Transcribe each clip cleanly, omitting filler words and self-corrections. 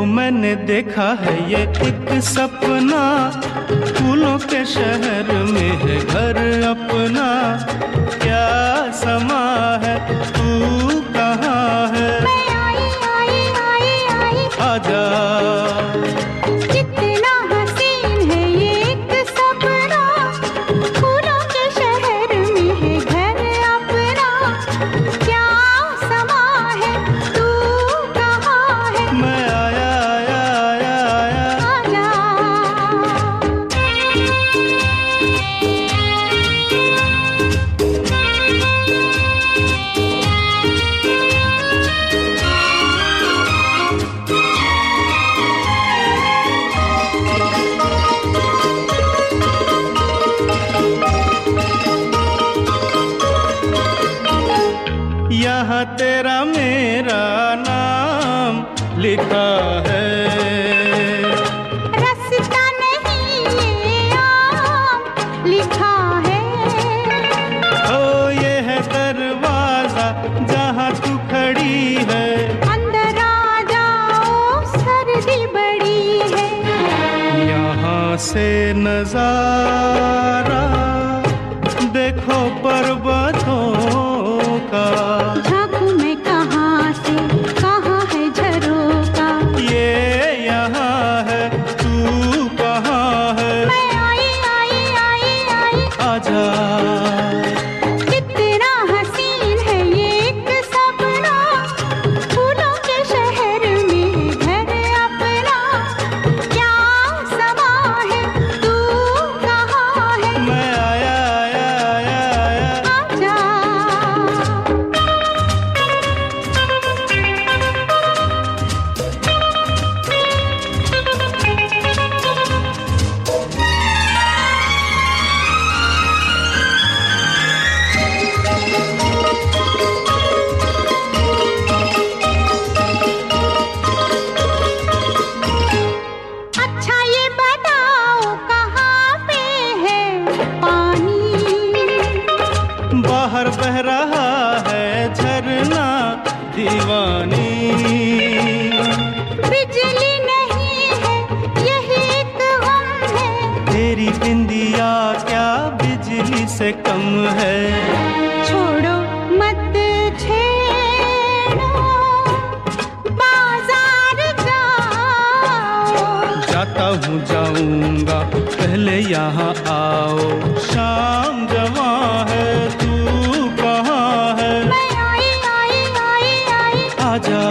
मैंने देखा है ये एक सपना, फूलों के शहर में है घर अपना। क्या समा है, तू कहाँ है? मैं आई आई आई आई आजा। कितना हसीन है ये एक सपना, फूलों के शहर में है घर अपना। क्या समा है, तू कहाँ है? मैं आया आया आया आया। आजा। यहाँ तेरा मेरा नाम लिखा है। रास्ता नहीं ये आम लिखा है। ओ ये है दरवाजा जहाँ तू खड़ी है। अंदर आ जाओ, सर्दी बड़ी है। यहाँ से नजारा देखो पर्वतों का। झांकू मैं कहाँ से, कहाँ है झरोका? ये यहाँ है, तू कहाँ है? मैं आई आई आई आई आजा। कितना हसीन है ये एक सपना, फूलों के शहर में घर अपना। क्या समा है, तू कहाँ है? मैं आया आया आया आया। आजा। अच्छा ये बताओ कहाँ पे है पानी? बाहर बह रहा है झरना दीवानी। बिजली नहीं है, यही एक गम है। तेरी बिंदिया क्या बिजली से कम है? छोड़ो मत छेड़ो, बाजार जाओ। जाता हूँ जाऊंगा, पहले यहाँ आओ। शाम जवां है, तू कहाँ है? मैं आई आई आई आई आजा।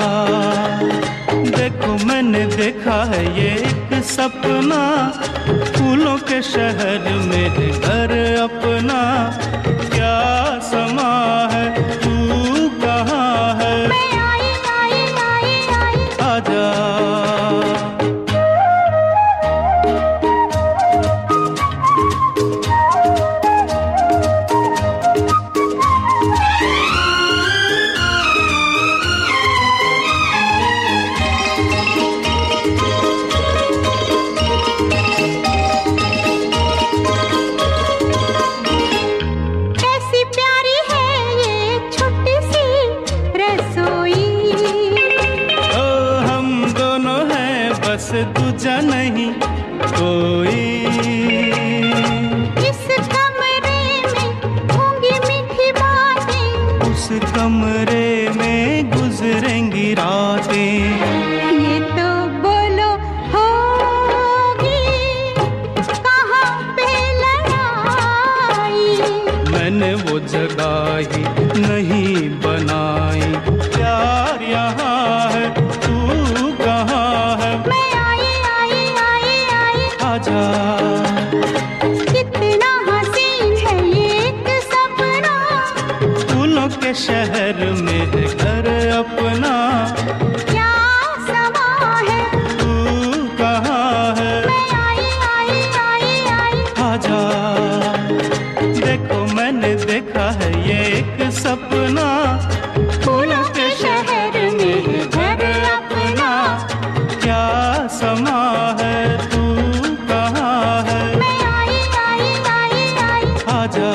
देखो मैंने देखा है ये एक सपना, फूलों के शहर में है घर अपना। क्या समा है, तू कहाँ है? मैं आई आई आई आई आजा। कैसी प्यारी है ये छोटी सी रसोई। ओ हम दोनों हैं बस, दूजा नहीं कोई। इस कमरे में होंगी मीठी बातें। उस कमरे में गुजरेंगी रातें। ये तो बोलो होगी कहाँ पे लड़ाई? मैंने वो जगह ही नहीं बनाई। प्यार यहाँ है, तू कहाँ है? मैं आई आई आई आई आजा। कितना हसीन है ये एक सपना, फूलों के शहर में है घर अपना। क्या समा है, तू कहाँ है? मैं आई आई आई आई आजा। देखो मैंने देखा है ये एक सपना, फूलों के शहर में है घर अपना। क्या समा है, तू कहाँ है? मैं आई आई आई आई आजा।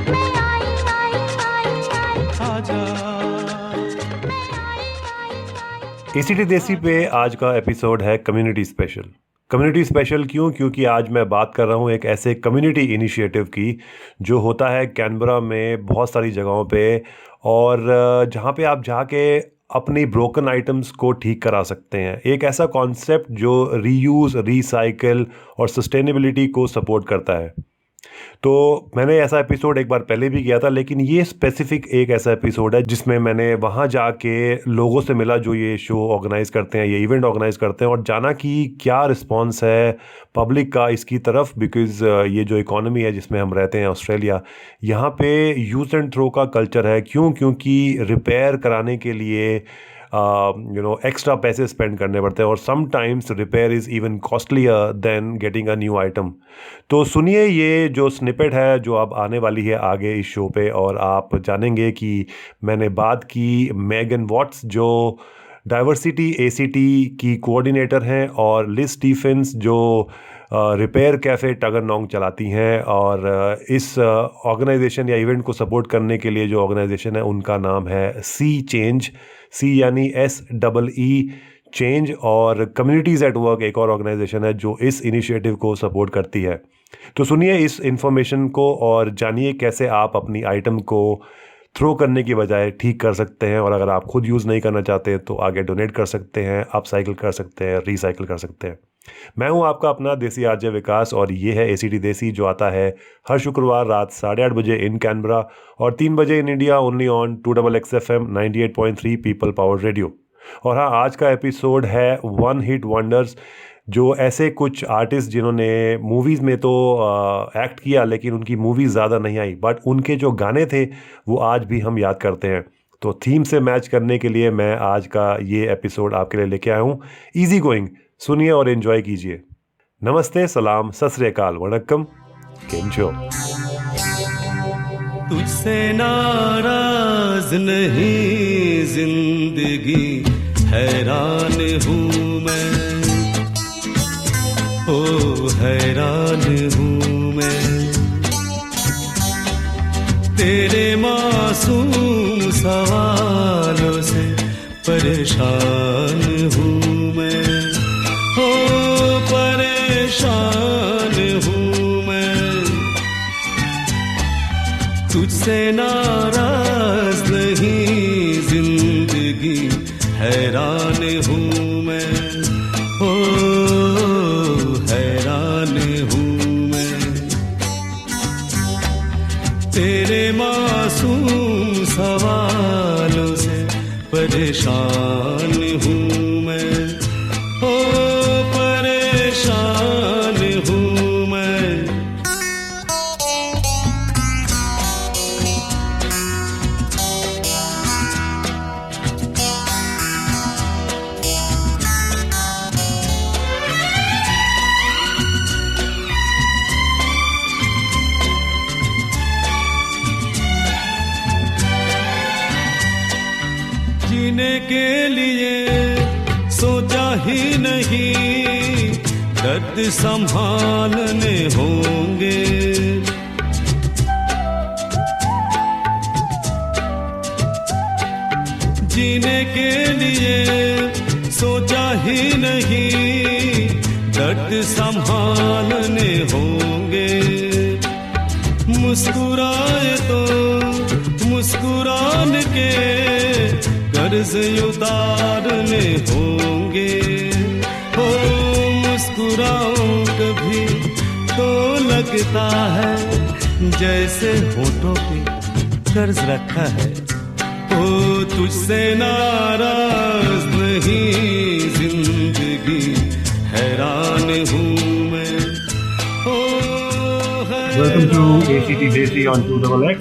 मैं आई आई आई आई आजा। मैं आई आई आई एसीटी देसी पे आज का एपिसोड है कम्युनिटी स्पेशल। कम्युनिटी स्पेशल क्यों? क्योंकि आज मैं बात कर रहा हूँ एक ऐसे कम्युनिटी इनिशिएटिव की जो होता है कैनबरा में बहुत सारी जगहों पे, और जहाँ पे आप जाके अपनी ब्रोकन आइटम्स को ठीक करा सकते हैं। एक ऐसा कॉन्सेप्ट जो रीयूज़, रीसाइकिल और सस्टेनेबिलिटी को सपोर्ट करता है। तो मैंने ऐसा एपिसोड एक बार पहले भी किया था, लेकिन ये स्पेसिफिक एक ऐसा एपिसोड है जिसमें मैंने वहाँ जाके लोगों से मिला जो ये शो ऑर्गेनाइज़ करते हैं, ये इवेंट ऑर्गेनाइज़ करते हैं, और जाना कि क्या रिस्पॉन्स है पब्लिक का इसकी तरफ। बिकॉज़ ये जो इकॉनमी है जिसमें हम रहते हैं ऑस्ट्रेलिया, यहाँ पे यूज़ एंड थ्रो का कल्चर है। क्यों? क्योंकि रिपेयर कराने के लिए एक्स्ट्रा पैसे स्पेंड करने पड़ते हैं, और sometimes repair is even costlier then getting a new item. तो सुनिए ये जो स्निपेट है जो अब आने वाली है आगे इस शो पे, और आप जानेंगे कि मैंने बात की मेगन वॉट्स जो डाइवर्सिटी एसीटी की कोऑर्डिनेटर हैं, और लिज स्टीफेंस जो रिपेयर कैफ़े टगरनोंग चलाती हैं। और इस ऑर्गेनाइजेशन या इवेंट को सपोर्ट करने के लिए जो ऑर्गेनाइजेशन है उनका नाम है सी चेंज, सी यानी SEE चेंज। और कम्युनिटीज़ एट वर्क एक और ऑर्गेनाइजेशन है जो इस इनिशिएटिव को सपोर्ट करती है। तो सुनिए इस इन्फॉर्मेशन को और जानिए कैसे आप अपनी आइटम को थ्रो करने की बजाय ठीक कर सकते हैं, और अगर आप खुद यूज़ नहीं करना चाहते तो आगे डोनेट कर सकते हैं, अपसाइकिल कर सकते हैं, रीसाइकिल कर सकते हैं। मैं हूं आपका अपना देसी आरजे विकास, और ये है एसीटी देसी जो आता है हर शुक्रवार रात 8:30 बजे इन कैनबरा और 3 बजे in India, only on 2XX FM 98.3 people power radio. और हाँ, आज का एपिसोड है वन हिट वंडर्स, जो ऐसे कुछ आर्टिस्ट जिन्होंने मूवीज़ में तो एक्ट किया लेकिन उनकी मूवीज़ ज़्यादा नहीं आई, बट उनके जो गाने थे वो आज भी हम याद करते हैं। तो थीम से मैच करने के लिए मैं आज का ये एपिसोड आपके लिए लेके आया हूँ। ईजी गोइंग, सुनिए और एंजॉय कीजिए। नमस्ते, सलाम, सत श्री अकाल, वणक्कम, केम छो। तुझसे नाराज नहीं जिंदगी, हैरान हूँ मैं, ओ हैरान हूँ मैं, तेरे मासूम सवालों से परेशान हूँ मैं, ओ परेशान हूँ मैं। तुझसे नाराज नहीं जिंदगी, हैरान हूँ मैं, ओ हैरान हूँ मैं, तेरे मासूम सवालों से परेशान हूँ मैं, ओ परेशान हूँ मैं। जीने के लिए सोचा ही नहीं, दर्द संभालने होंगे, जीने के लिए सोचा ही नहीं, दर्द संभालने होंगे। मुस्कुराए तो मुस्कुराने के कर्ज उतारने होंगे, हो मुस्कुराऊं कभी तो लगता है जैसे होठों पे कर्ज रखा है। ओ तुझसे नाराज नहीं जिंदगी, हैरान हूँ मैं, ओ Welcome to ACT Desi on 2XX.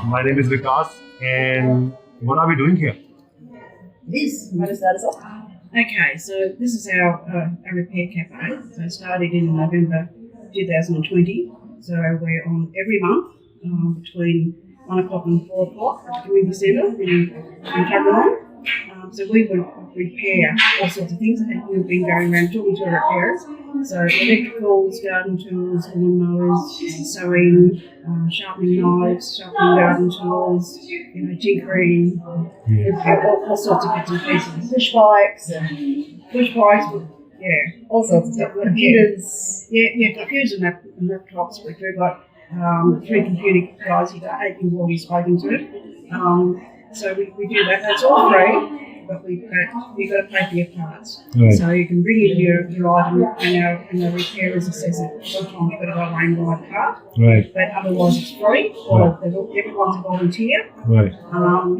My name is Vikas, and what are we doing here? This, you want to start us off? Okay, so this is our repair cafe. So it started in November 2020. So we're on every month between 1 o'clock and 4 o'clock at the community centre in Tuggeranong. So we would repair all sorts of things, and we've been going around talking to repairers. So electricals, garden tools, lawnmowers, sewing, sharpening knives, sharpening garden tools, tinkering, all sorts of bits and pieces. Push bikes, all sorts of stuff. Computers. Yeah, computers and laptops. We've got 3 computer guys here that you've already spoken to. So we do that. That's all free, but you've got to pay for your parts. Right. So you can bring in your item, and our repairers assess it. Sometimes you've got to go away and buy a part, Right. but otherwise it's free. Right. Everyone's a volunteer. Right. And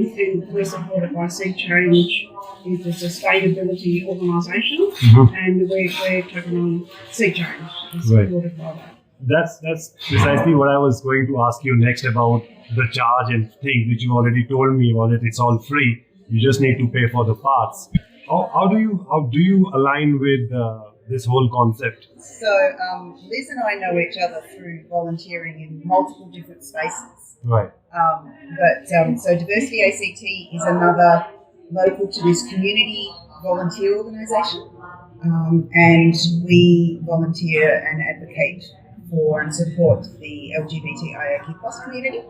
we're supported by Sea Change, who's a sustainability organisation, and we're taking on Sea Change. We're supported by that. That's precisely what I was going to ask you next about the charge and things which you already told me about it. It's all free. You just need to pay for the parts. How do you align with this whole concept? So Liz and I know each other through volunteering in multiple different spaces. Right. So Diversity ACT is another local to this community volunteer organisation, and we volunteer and advocate for and support the LGBTIQ+ community.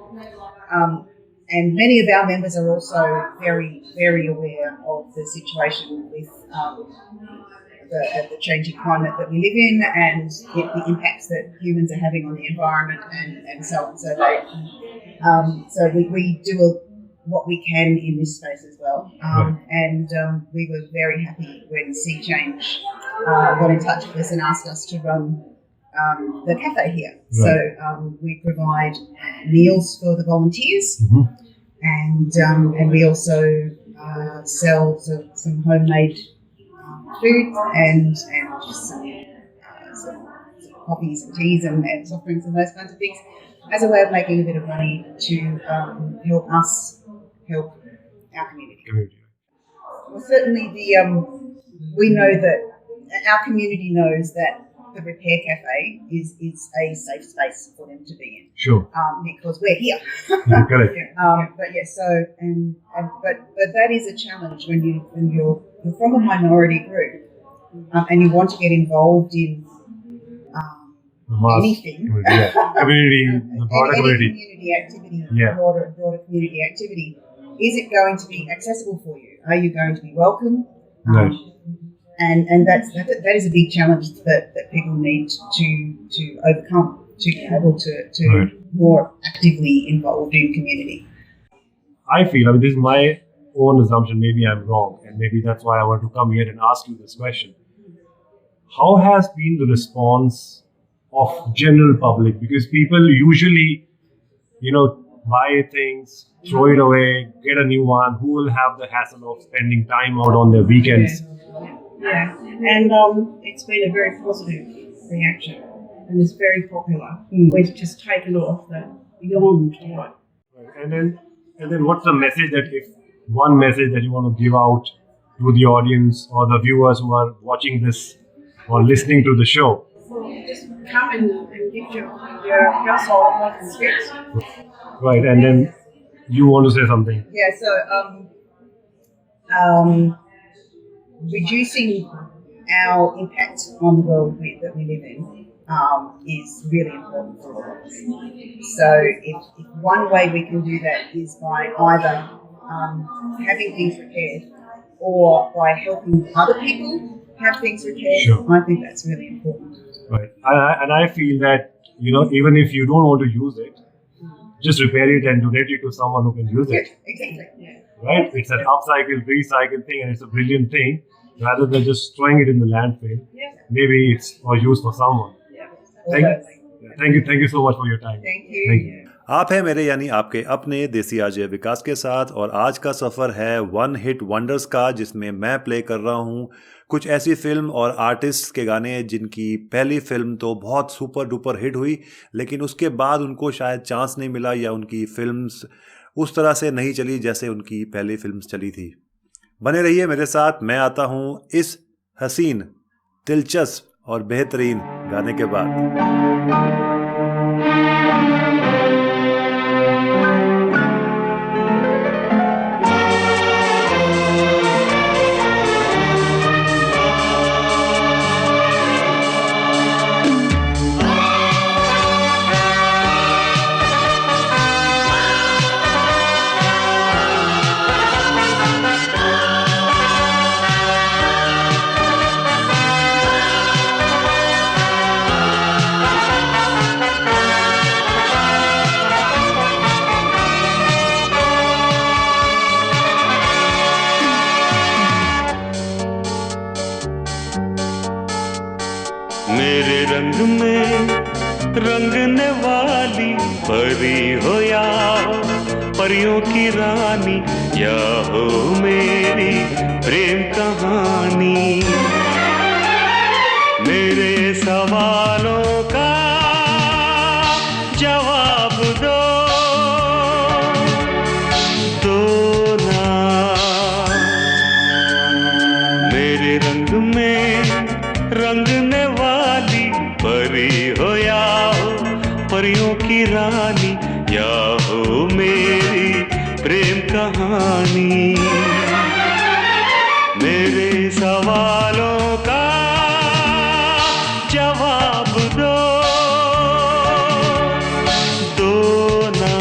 And many of our members are also very, very aware of the situation with the changing climate that we live in, and the impacts that humans are having on the environment and so on. So we do what we can in this space as well. And we were very happy when Sea Change got in touch with us and asked us to run the cafe here. Right. So we provide meals for the volunteers, and we also sell some homemade food and just some coffees and teas and soft drinks and those kinds of things, as a way of making a bit of money to help us help our community. Well, certainly we know that our community knows that the Repair Cafe is a safe space for them to be in. Sure. Because we're here. Correct. But that is a challenge when you're from a minority group and you want to get involved in anything. Community, the broader community. Community activity, broader community activity. Is it going to be accessible for you? Are you going to be welcome? Right. And that is a big challenge that people need to overcome to be able to more actively involved in community. I feel, this is my own assumption, maybe I'm wrong, and maybe that's why I want to come here and ask you this question. How has been the response of general public? Because people usually, buy things, throw it away, get a new one. Who will have the hassle of spending time out on their weekends? Yeah, and it's been a very positive reaction, and it's very popular. We've just taken off the beyond what. And then what's the message one message that you want to give out to the audience or the viewers who are watching this or listening to the show? Just come and give your household what it gets. Right, and then you want to say something. Yeah, so reducing our impact on the world that we live in is really important for all of us. So if one way we can do that is by either having things repaired or by helping other people have things repaired, Sure. I think that's really important. Right, and I feel that, even if you don't want to use it, just repair it and donate it to someone who can use it. Exactly. Yeah. Right? It's an upcycle, recycle thing, and it's a brilliant thing. Rather than just throwing it in the landfill, maybe it's for use for someone. Thank you so much for your time. Thank you. आप हैं मेरे यानी आपके अपने देसी RJ विकास के साथ, और आज का सफ़र है वन हिट वंडर्स का, जिसमें मैं प्ले कर रहा हूँ कुछ ऐसी फिल्म और आर्टिस्ट के गाने जिनकी पहली फिल्म तो बहुत सुपर डुपर हिट हुई, लेकिन उसके बाद उनको शायद चांस नहीं मिला या उनकी फिल्म्स उस तरह से नहीं चली जैसे उनकी पहली फिल्म्स चली थी। बने रहिए मेरे साथ, मैं आता हूँ इस हसीन, दिलचस्प और बेहतरीन गाने के बाद। मेरे रंग में रंगने वाली परी हो या हो परियों की रानी, या हो मेरी प्रेम कहानी। मेरे सवालों का जवाब दो ना। मेरे रंग में रंगने वाली परी हो या हो परियों की रानी, या हो मेरी प्रेम कहानी। मेरे सवालों का जवाब दो ना।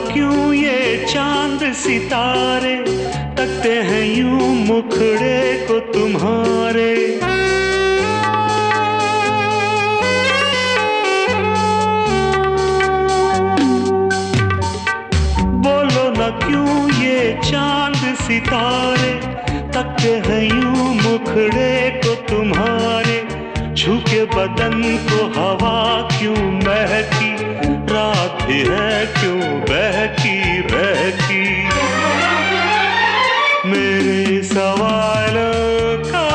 क्यों ये चांद सितारे तकते हैं यूं मुखड़े को तुम्हारे। बोलो न क्यों ये चांद सितारे तकते हैं यूं मुखड़े को तुम्हारे। छू के बदन को हवा क्यों महकी, रात भी है क्यों बहकी बहकी। मेरे सवालों का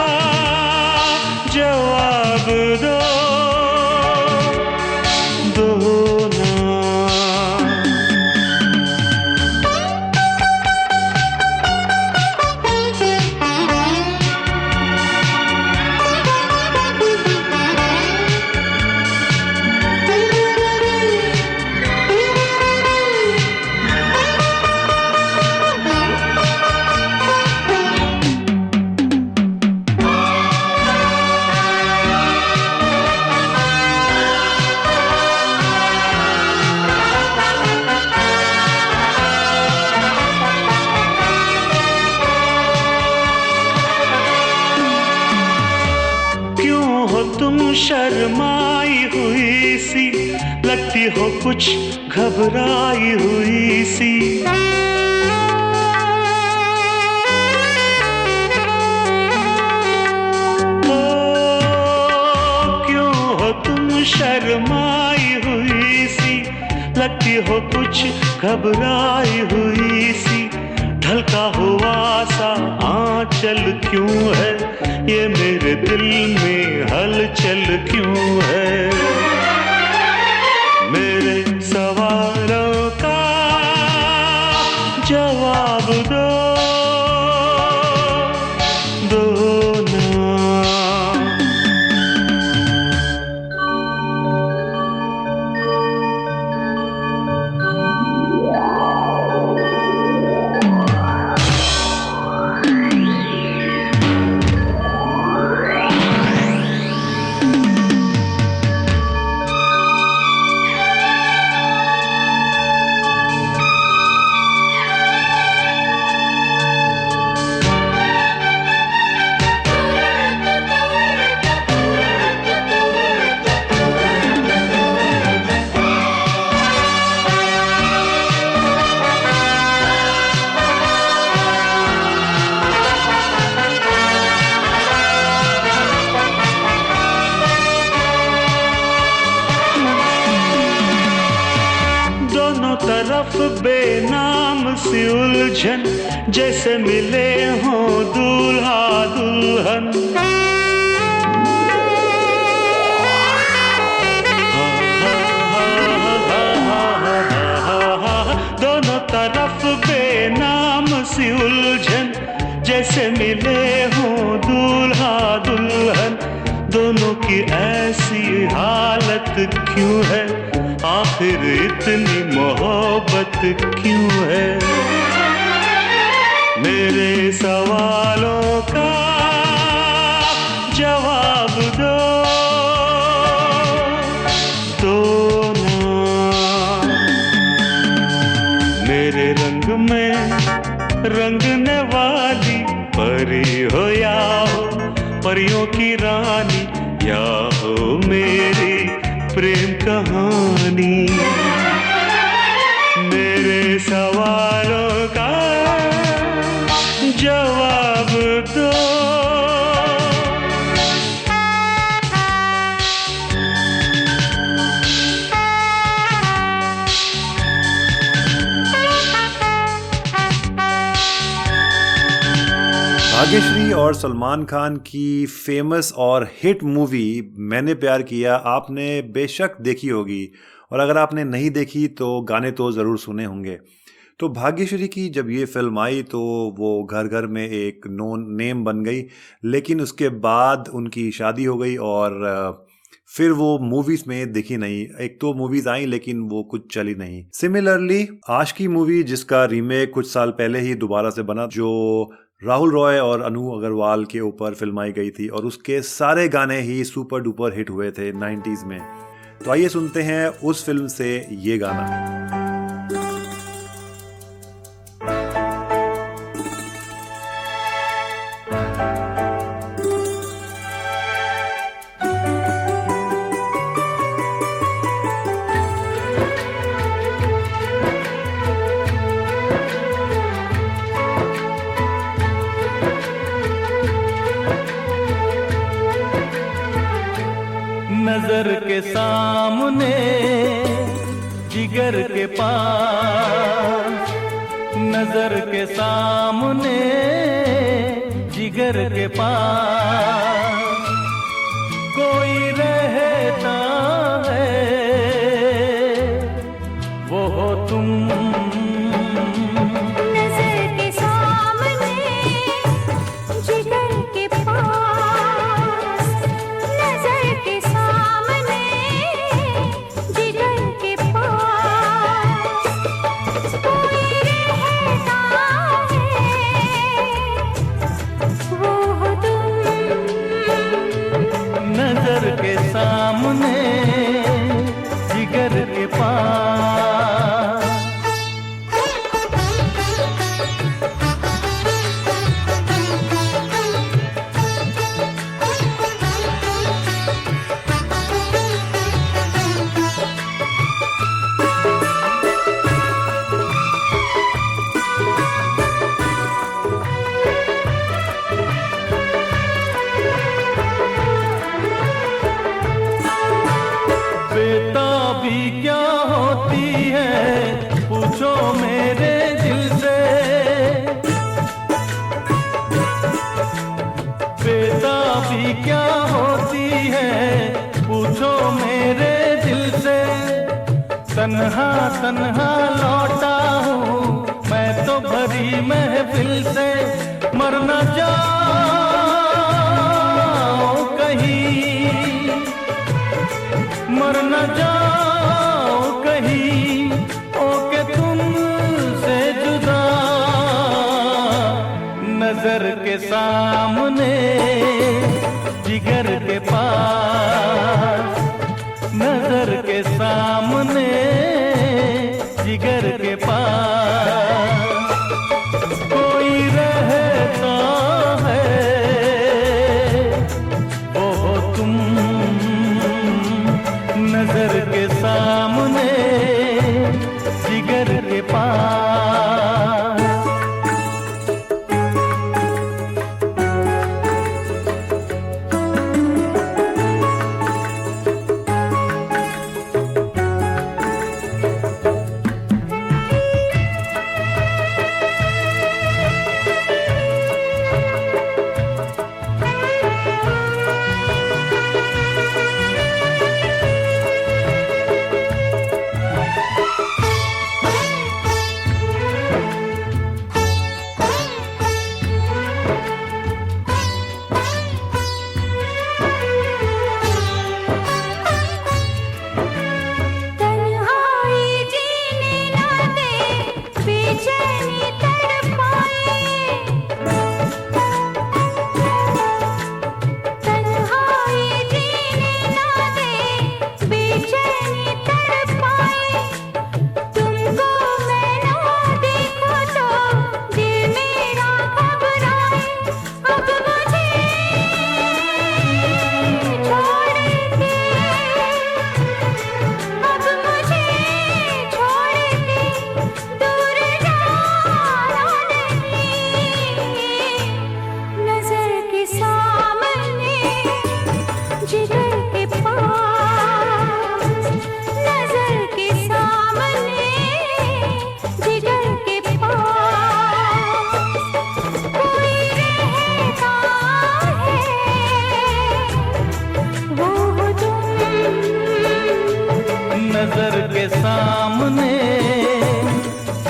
जवाब दो ना। तुम शर्माई हुई सी, लगती हो कुछ घबराई हुई सी। ओ क्यों हो तुम शर्माई हुई सी, लगती हो कुछ घबराई हुई सी। ढलका हुआ सा आंचल क्यों है, ये मेरे दिल में हलचल क्यों है। मेरे सवालों का जवाब दो ना। तरफ बेनाम सी उलझन, जैसे मिले हों दूल्हा दुल्हन। दोनों तरफ बेनाम कैसे मिले हों दूल्हा दुल्हन, दोनों की ऐसी हालत क्यों है, आखिर इतनी मोहब्बत क्यों है। मेरे सवालों का जवाब दो ना। मेरे रंग में रंगने वाली परी हो या हो परियों की रानी, या हो मेरी प्रेम कहानी। मेरे सवालों का जवाब दो। भाग्यश्री और सलमान खान की फेमस और हिट मूवी मैंने प्यार किया आपने बेशक देखी होगी, और अगर आपने नहीं देखी तो गाने तो ज़रूर सुने होंगे। तो भाग्यश्री की जब ये फिल्म आई तो वो घर घर में एक नोन नेम बन गई, लेकिन उसके बाद उनकी शादी हो गई और फिर वो मूवीज में दिखी नहीं। एक तो मूवीज आई लेकिन वो कुछ चली नहीं। सिमिलरली आशिकी मूवी जिसका रीमेक कुछ साल पहले ही दोबारा से बना, जो राहुल रॉय और अनु अग्रवाल के ऊपर फिल्माई गई थी, और उसके सारे गाने ही सुपर डुपर हिट हुए थे 90s में। तो आइए सुनते हैं उस फिल्म से ये गाना। नजर के सामने जिगर के पास, नजर के सामने जिगर के पास कोई रहता है, वो हो तुम। तन्हा तन्हा लौटा हूँ मैं तो भरी महफिल से, मर न जाओ कहीं, मर न जाओ कहीं, ओके तुमसे जुदा। नजर के सामने जिगर के पास, नजर के सामने जिगर के पास कोई रहता है, वो हो तुम। नजर के सामने जिगर के पास।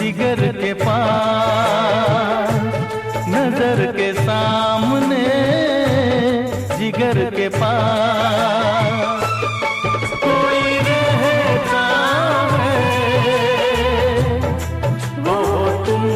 जिगर के पास, नजर के सामने जिगर के पास कोई रहता है, वो तुम।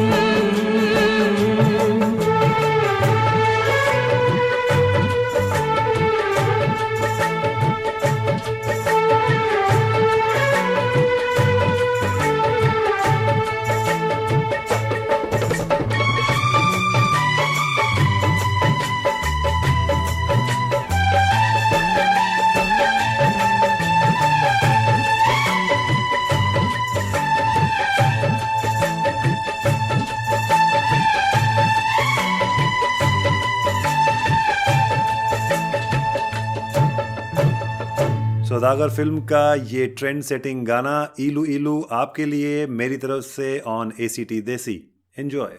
सौदागर फिल्म का ये ट्रेंड सेटिंग गाना इलू इलू आपके लिए मेरी तरफ से ऑन ACT देसी। एंजॉय।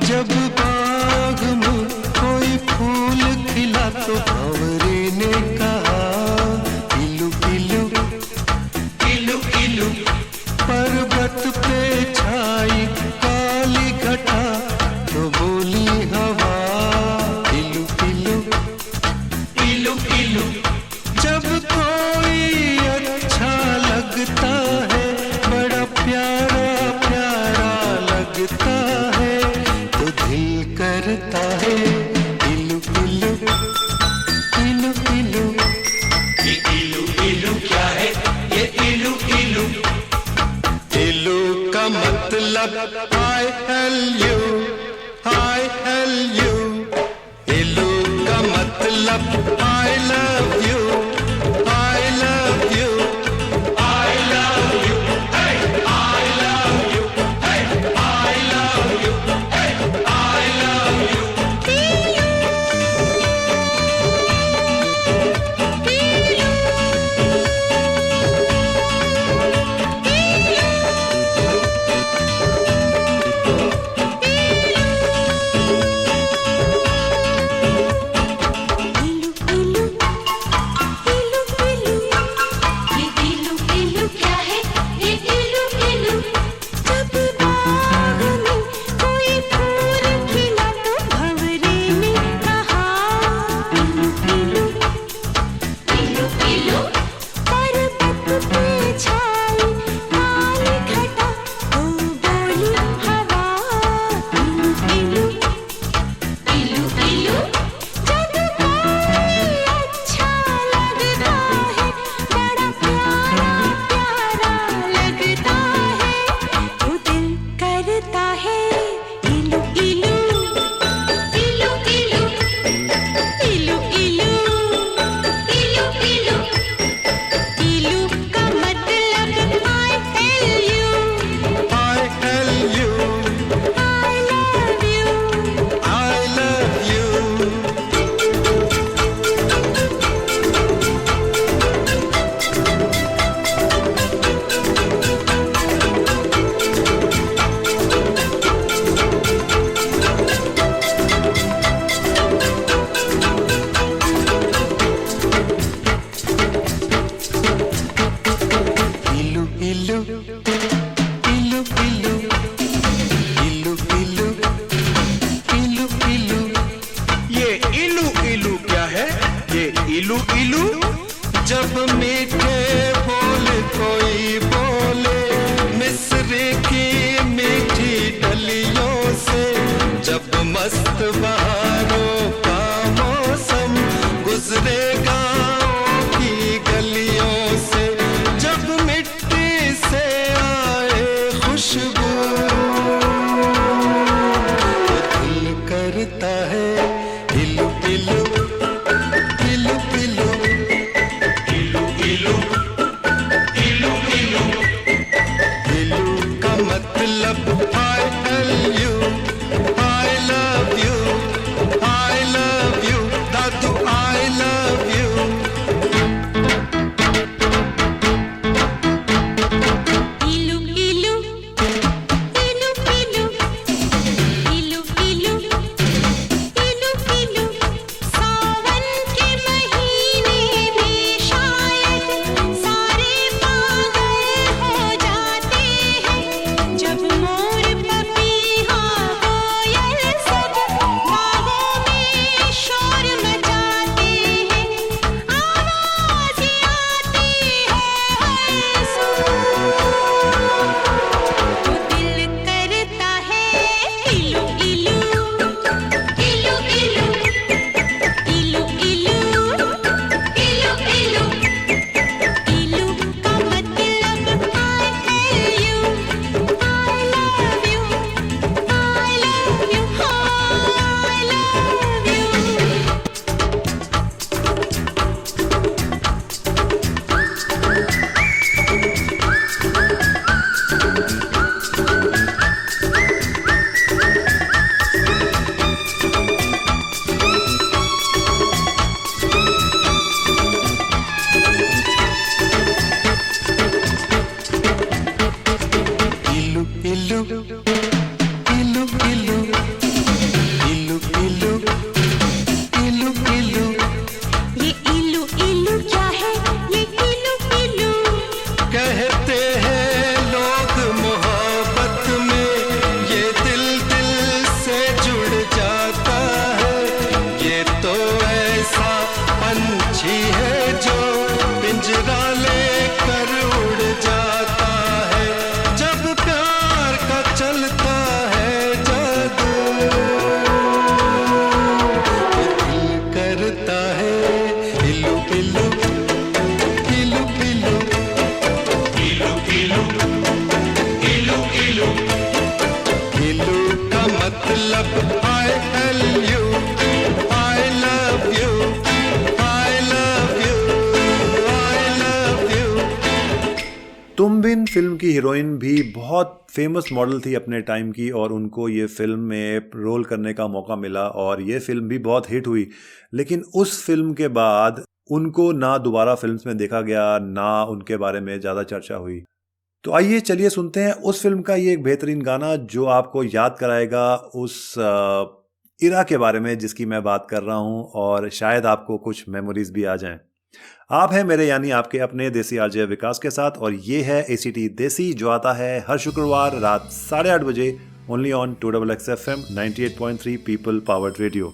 जब बाग में कोई फूल खिला तो भंवरे ने कहा इलू इलू इलू इलू। पर्वत पे छाई काली घटा तो बोली हवा इलू इलू इलू इलू। जब कोई अच्छा लगता है, बड़ा प्यारा प्यारा लगता है, तो दिल करता है इलू इलू इलू इलू। ये इलू इलू क्या है? ये इलू इलू। इलू का मतलब I love you, I love you। इलू का मतलब I love you, I love you, I love you, hey, I love you, hey, I love you, hey, I love you। इलू मतलब I love you, I love you, I love you, Dadu I love you. इलू इलू इलू इलू इलू इलू इलू इलू सावन के महीने में शायद सारे पागल हो जाते हैं जब मोर पपीहा कोयल सब बागों में शोर मचाते हैं आवाज़ आती है सुन तो दिल करता है इलू इलू इलू इलू इलू इलू इलू इलू इलू का मतलब I love you, I love you, I love you, I love you. इलू इलू इलू इलू इलू इलू इलू इलू ये इलू इलू क्या है ये इलू इलू कहते हैं लोग मोहब्बत में ये दिल दिल से जुड़ जाता है ये तो ऐसा पंछी है जो पिंजरा लेकर उड़ जाता है जब प्यार का चलता है जादू तो दिल करता है इलू इलू इलू इलू इलू का मतलब I love you, I love you, I love you, I love you. तुम बिन फिल्म की हीरोइन भी बहुत फेमस मॉडल थी अपने टाइम की और उनको ये फिल्म में रोल करने का मौका मिला और ये फिल्म भी बहुत हिट हुई लेकिन उस फिल्म के बाद उनको ना दोबारा फिल्म्स में देखा गया ना उनके बारे में ज़्यादा चर्चा हुई। तो आइए चलिए सुनते हैं उस फिल्म का ये एक बेहतरीन गाना जो आपको याद कराएगा उस इरा के बारे में जिसकी मैं बात कर रहा हूँ और शायद आपको कुछ मेमोरीज भी आ जाएं। आप हैं मेरे यानी आपके अपने देसी आरजे विकास के साथ और ये है ACT देसी जो आता है हर शुक्रवार रात 8:30 बजे only on 2XX FM 98.3 people powered radio.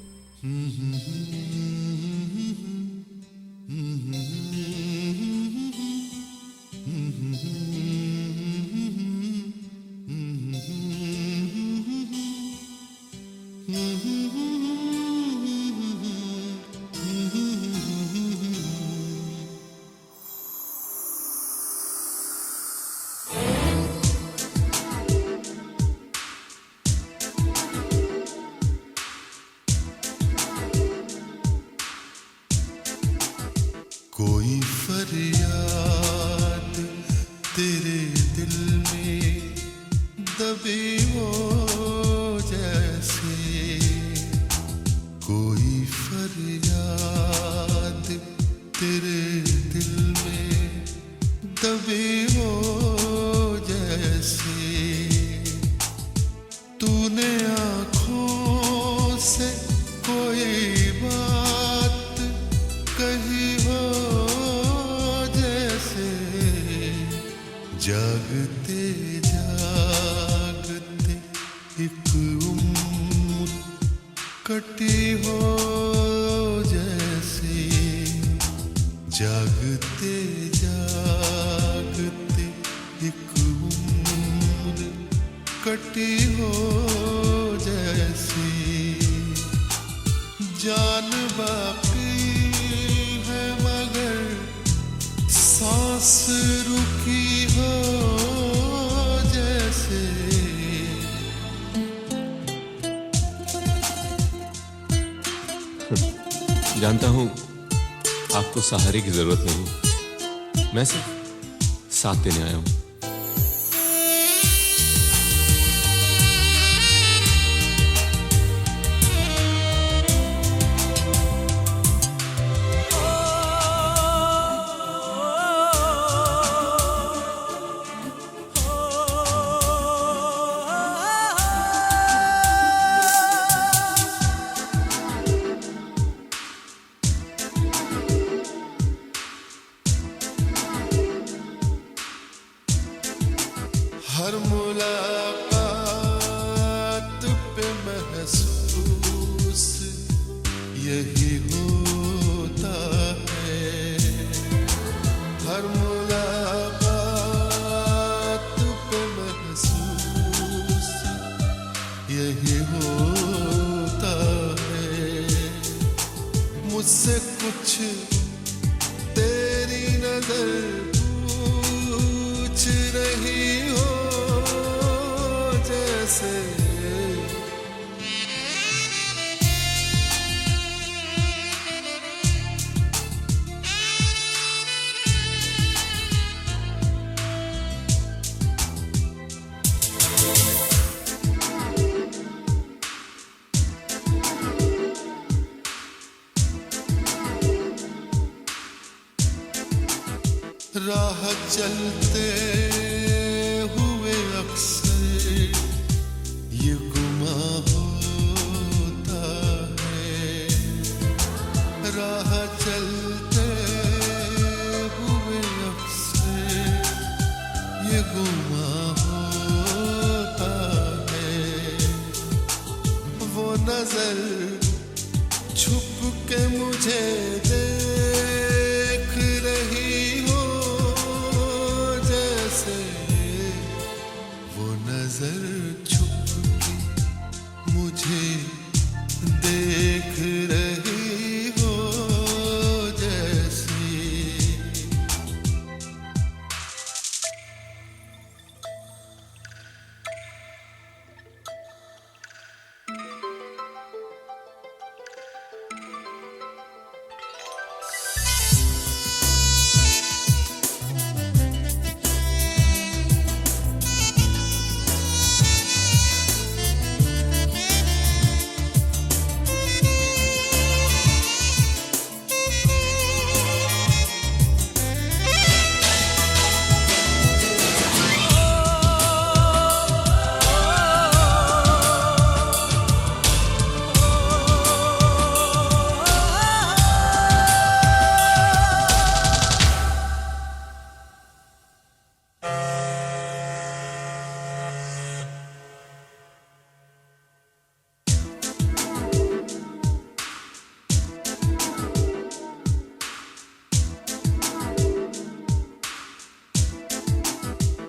कोई फरियाद तेरे दिल में दबी हो जैसे कोई फरियाद तेरे दिल में दबी हो जैसे तूने आँखों से कोई बात कही हो जैसे जागते जागते एक उम्र कटी हो जैसे जागते जागते एक उम्र कटी हो जैसे जान बाकी है मगर सांस रुकी हो जैसे जानता हूं आपको सहारे की जरूरत नहीं, मैं सिर्फ साथ देने आया हूं। मुझसे कुछ तेरी नजर पूछ रही हो जैसे राह चलते हुए अक्सर ये गुमा होता है, राह चलते हुए अक्सर ये गुमा होता है। वो नजर छुप के मुझे देख रही हो जैसे, वो नजर छुप के मुझे देख रही हो जैसे।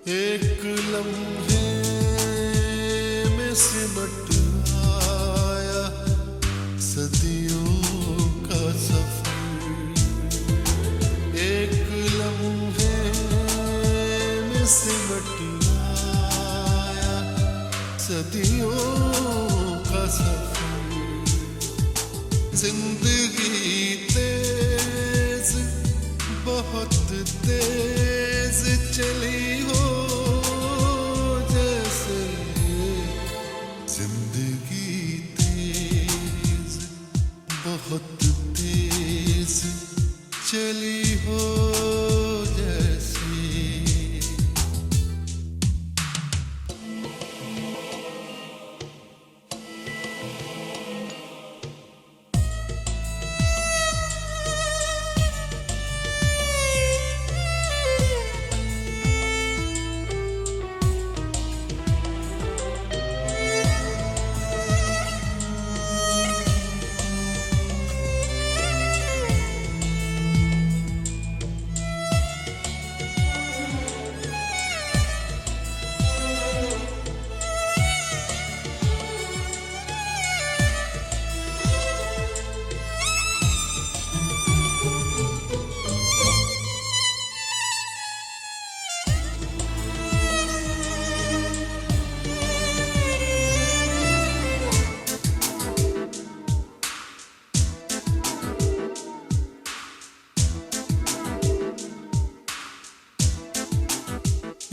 एक लम्हे में सिमट आया सदियों का सफर, एक लम्हे में सिमट आया सदियों का सफर। जिंदगी तेज बहुत तेज चली हो जैसे, जिंदगी तेज बहुत तेज चली हो जैसे।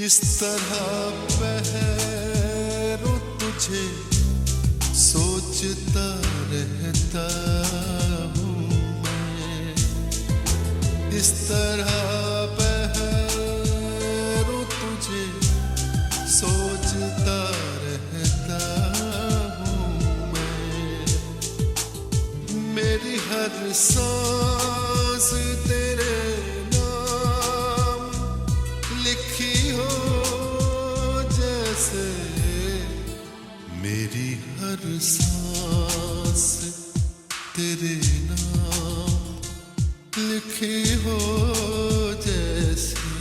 इस तरह पहरों तुझे सोचता रहता हूँ मैं, इस तरह पहरों तुझे सोचता रहता हूँ मैं। मेरी हर सांस तेरे नाम लिखी हो जैसे, मेरी हर सांस तेरे नाम लिखी हो जैसे।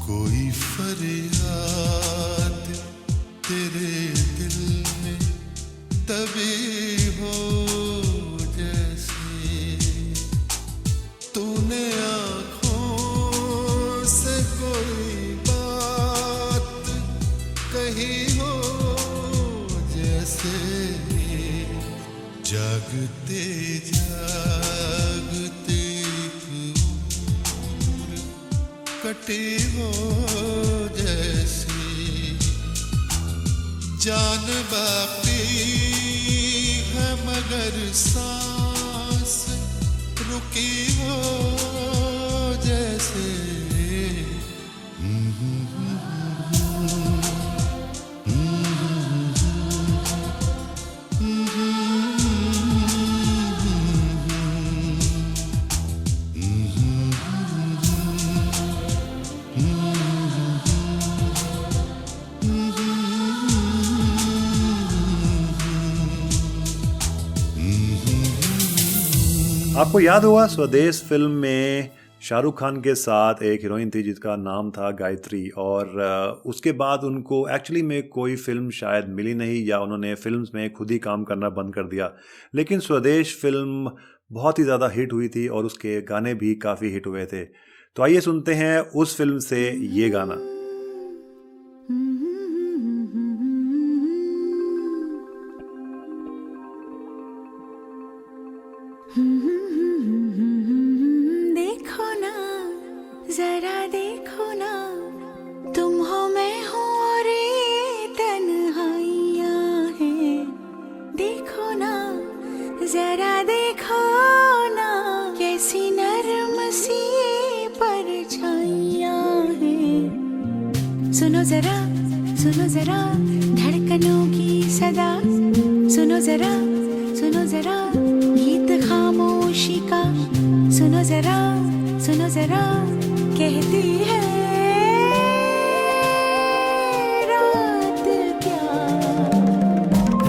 कोई फरियाद तेरे दिल में तभी हो जैसे। रही हो जैसे जागते जागते उम्र कटे हो जैसे जान बाकी है मगर सांस रुकी हो जैसे आपको याद होगा स्वदेश फिल्म में शाहरुख खान के साथ एक हीरोइन थी जिसका नाम था गायत्री, और उसके बाद उनको एक्चुअली में कोई फिल्म शायद मिली नहीं या उन्होंने फिल्म्स में खुद ही काम करना बंद कर दिया। लेकिन स्वदेश फिल्म बहुत ही ज़्यादा हिट हुई थी और उसके गाने भी काफ़ी हिट हुए थे। तो आइए सुनते हैं उस फिल्म से ये गाना। देखो ना जरा देखो ना, तुम हो मैं हूँ और ये तन्हाइयाँ हैं। देखो ना जरा देखो ना, कैसी नरम सी परछाइयाँ हैं। सुनो जरा धड़कनों की सदा, सुनो जरा गीत खामोशी का, सुनो जरा कहती है रात क्या।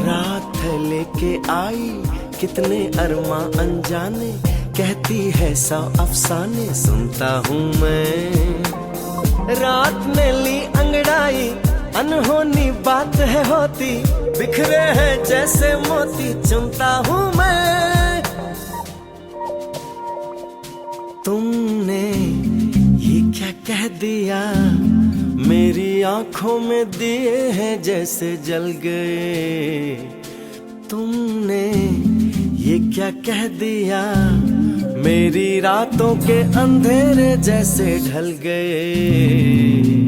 रात लेके आई कितने अरमा अनजाने, कहती है सौ अफसाने सुनता हूँ मैं। रात ने ली अंगड़ाई अनहोनी बात है होती, बिखरे हैं जैसे मोती चुनता हूँ मैं। तुमने ये क्या कह दिया, मेरी आंखों में दिए हैं जैसे जल गए। तुमने ये क्या कह दिया, मेरी रातों के अंधेरे जैसे ढल गए।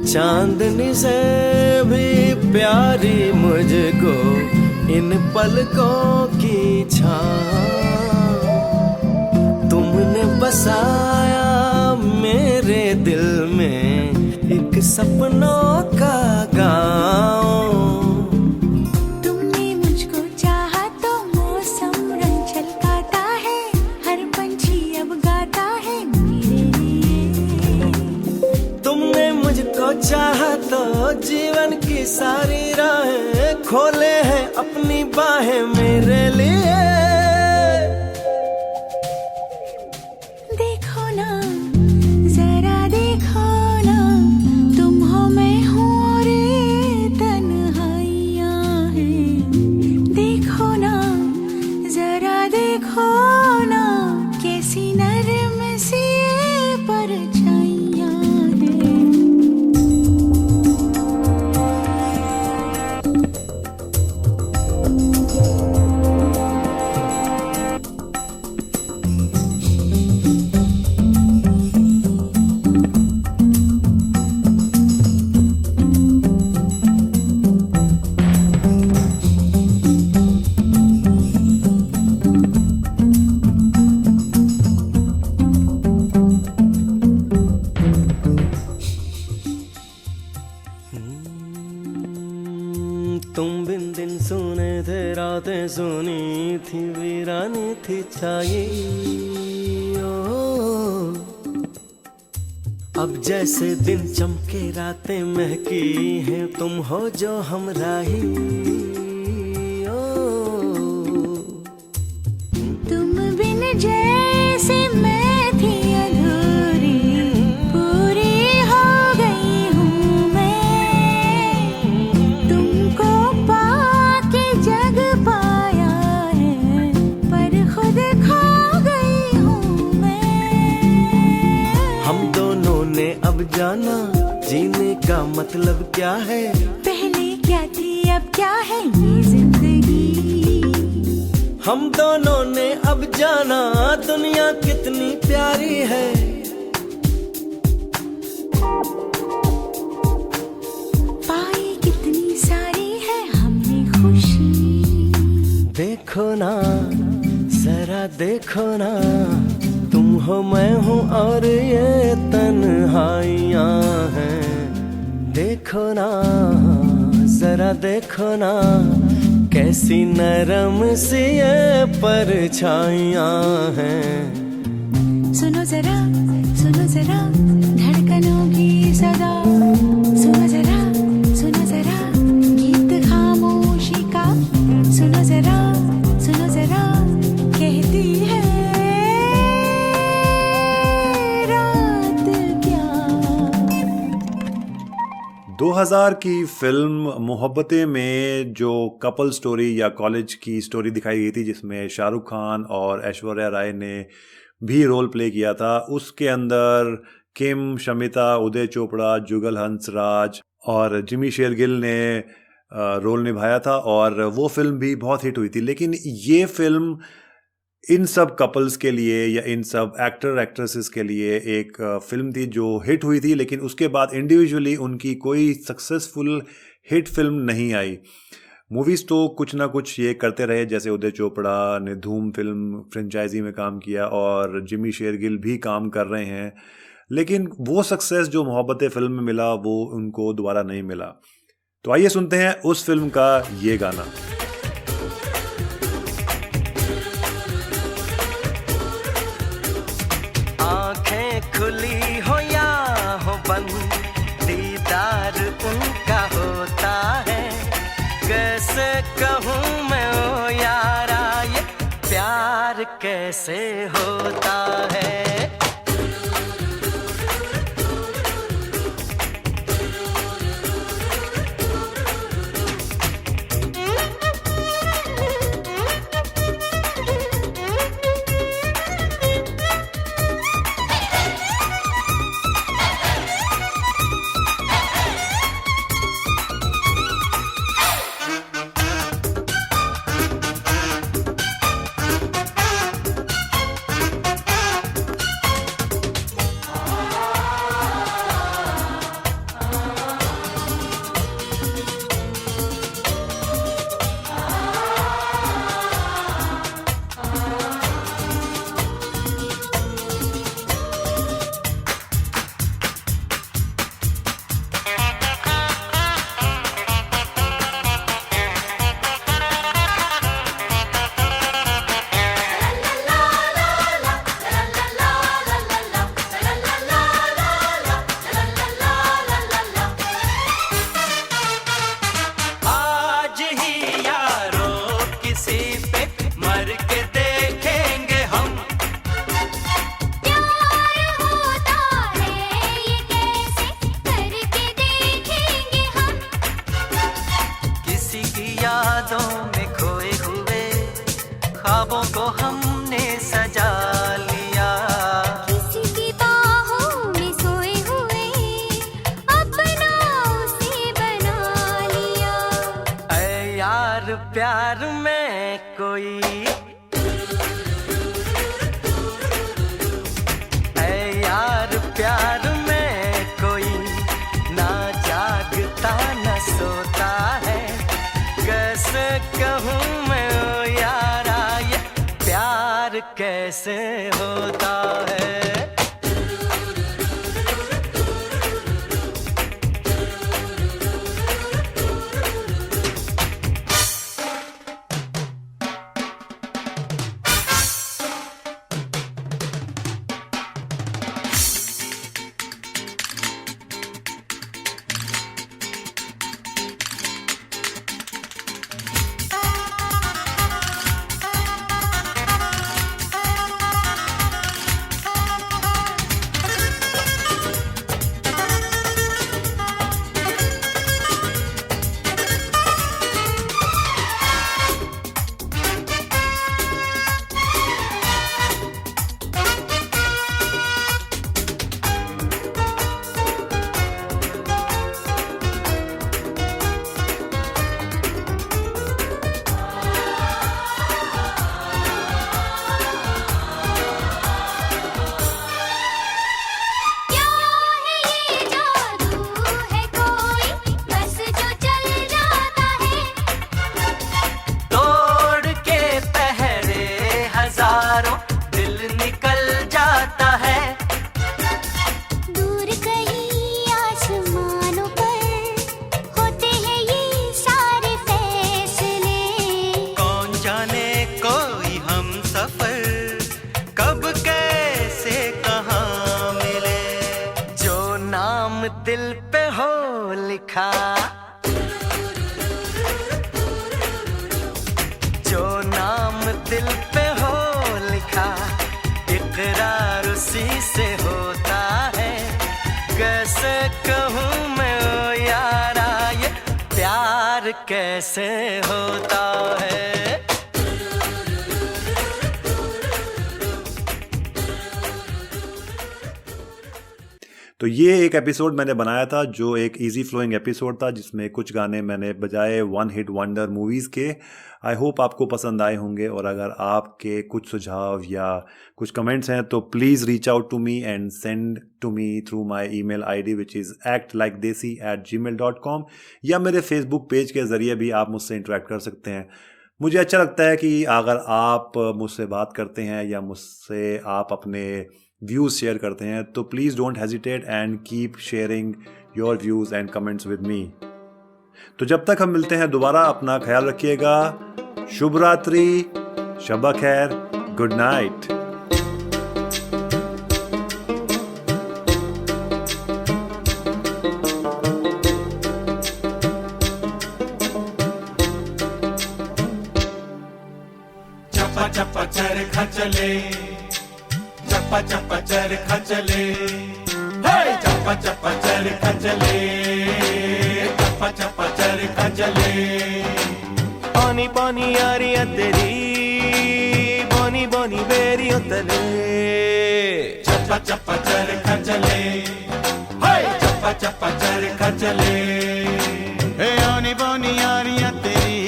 चांदनी से भी प्यारी मुझको इन पलकों की छाँव, तुमने बसाया मेरे दिल में एक सपनों का गाँव। तुमने मुझको चाहा तो मौसम रंग छलकाता है, हर पंछी अब गाता है मेरे लिए। तुमने मुझको चाहा तो जीवन की सारी राहें खोले हैं अपनी बाहें मेरे लिए। देखो ना जरा देखो ना, तुम हो मैं हूँ और ये तन्हाइयाँ हैं। देखो ना जरा देखो ना, कैसी नरम सी परछाइयाँ हैं। सुनी थी वीरानी थी छाई। ओ अब जैसे दिन चमके रातें महकी हैं, तुम हो जो हमराही। तुम बिन जैसे मैं थी अधूरी, पूरी हो गई हूँ मैं। तुमको पाके जग पाया है, पर खुद खो गई हूँ मैं। हम दोनों ने अब जाना जीने का मतलब क्या है। पहले क्या थी अब क्या है ये जिंदगी। हम दोनों ने अब जाना दुनिया कितनी प्यारी है। पाई कितनी सारी है हमने खुशी। देखो ना जरा देखो ना, तुम हो मैं हूँ और ये तन्हाइयाँ हैं। देखो ना जरा देखो ना, कैसी नरम सी ये परछाइयाँ हैं। सुनो जरा धड़कनों की सदा। सुनो जरा गीत खामोशी का। सुनो जरा कहती है रात क्या। 2000 की फिल्म मोहब्बतें में जो कपल स्टोरी या कॉलेज की स्टोरी दिखाई गई थी, जिसमें शाहरुख खान और ऐश्वर्या राय ने भी रोल प्ले किया था, उसके अंदर किम, शमिता, उदय चोपड़ा, जुगल हंसराज और जिमी शेरगिल ने रोल निभाया था और वो फिल्म भी बहुत हिट हुई थी। लेकिन ये फिल्म इन सब कपल्स के लिए या इन सब एक्टर एक्ट्रेसेस के लिए एक फिल्म थी जो हिट हुई थी, लेकिन उसके बाद इंडिविजुअली उनकी कोई सक्सेसफुल हिट फिल्म नहीं आई। मूवीज़ तो कुछ ना कुछ ये करते रहे, जैसे उदय चोपड़ा ने धूम फिल्म फ्रेंचाइजी में काम किया और जिमी शेरगिल भी काम कर रहे हैं, लेकिन वो सक्सेस जो मोहब्बतें फिल्म में मिला वो उनको दोबारा नहीं मिला। तो आइए सुनते हैं उस फिल्म का ये गाना। आंखें खुली हो या हो बंद, दीदार उनका होता है। कैसे कहूँ मैं ओ यारा, ये प्यार कैसे होता है। प्यार में कोई ऐ यार, प्यार में कोई ना जागता न सोता है। कैसे कहूँ मैं ओ यारा, ये प्यार कैसे होता है। दिल पे हो लिखा, जो नाम दिल पे हो लिखा, इकरार उसी से होता है। कैसे कहूँ मैं ओ यारा, ये प्यार कैसे होता है। तो ये एक एपिसोड मैंने बनाया था जो एक इजी फ्लोइंग एपिसोड था, जिसमें कुछ गाने मैंने बजाए वन हिट वंडर मूवीज़ के। आई होप आपको पसंद आए होंगे, और अगर आपके कुछ सुझाव या कुछ कमेंट्स हैं तो please reach out to me and send to me through my email ID which is actlikedesi@gmail.com, या मेरे फेसबुक पेज के ज़रिए भी आप मुझसे इंटरेक्ट कर सकते हैं। मुझे अच्छा लगता है कि अगर आप मुझसे बात करते हैं या मुझसे आप अपने व्यूज़ शेयर करते हैं, तो please don't hesitate and keep sharing your views and comments with me. तो जब तक हम मिलते हैं दोबारा, अपना ख्याल रखिएगा। शुभ रात्रि, शब खैर, गुड नाइट। चप्पा चप्पा चरखा चले, चप्पा चप्पा चरखा चले, हे चप्पा चप्पा चरखा चले, चप्पा चप्पा चरखा चले। पानी पानी यारियां तेरी, बोनी बोनी बेरियों तले। चप्पा चप्पा चरखा चले, हे चप्पा चप्पा चरखा चले। हे ओनी बोनी यारियां तेरी,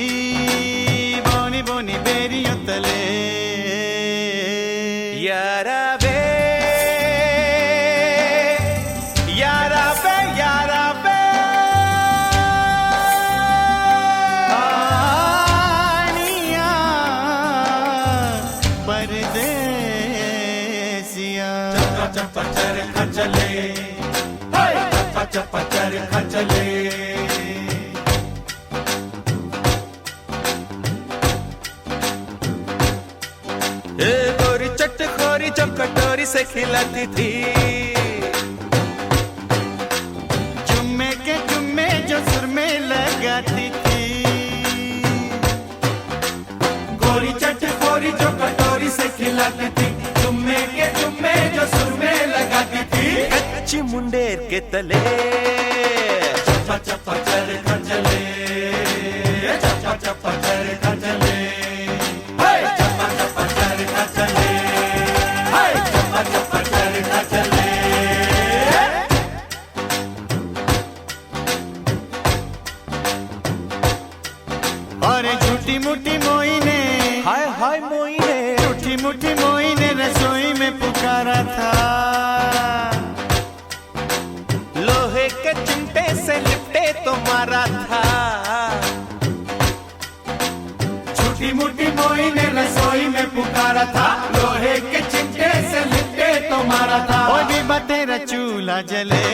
बोनी बोनी बेरियों तले। यारा बे, यारा बे, यारा बे, आनिया परदेसिया। चप्पा चप्पा चरखा चले, हे चप्पा चप्पा चरखा चले। गोरी चटखोरी जब कटोरी से खिलाती थी, जुम्मे के जुम्मे जो सुर में लगाती थी। गोरी चटखोरी जो कटोरी से खिलाती थी, जुम्मे के जुम्मे जो सुर में लगाती थी। कच्ची मुंडेर के तले, चप्पा चप्पा चरखा चले, चप्पा चप्पा चरखा चले, हे चप्पा चप्पा चरखा चले, हे चप्पा चप्पा चरखा चले। और झूठी मुठी मोई ने, हाय हाय मोई ने, झूठी मुठी मोई ने रसोई में पुकारा था। लोहे के चिमटे से लिपटे तो मारा था। छोटी मोटी मोई ने रसोई में पुकारा था, लोहे के चिमटे से लिपटे तो मारा था। वो भी बतेरा चूल्हा जले।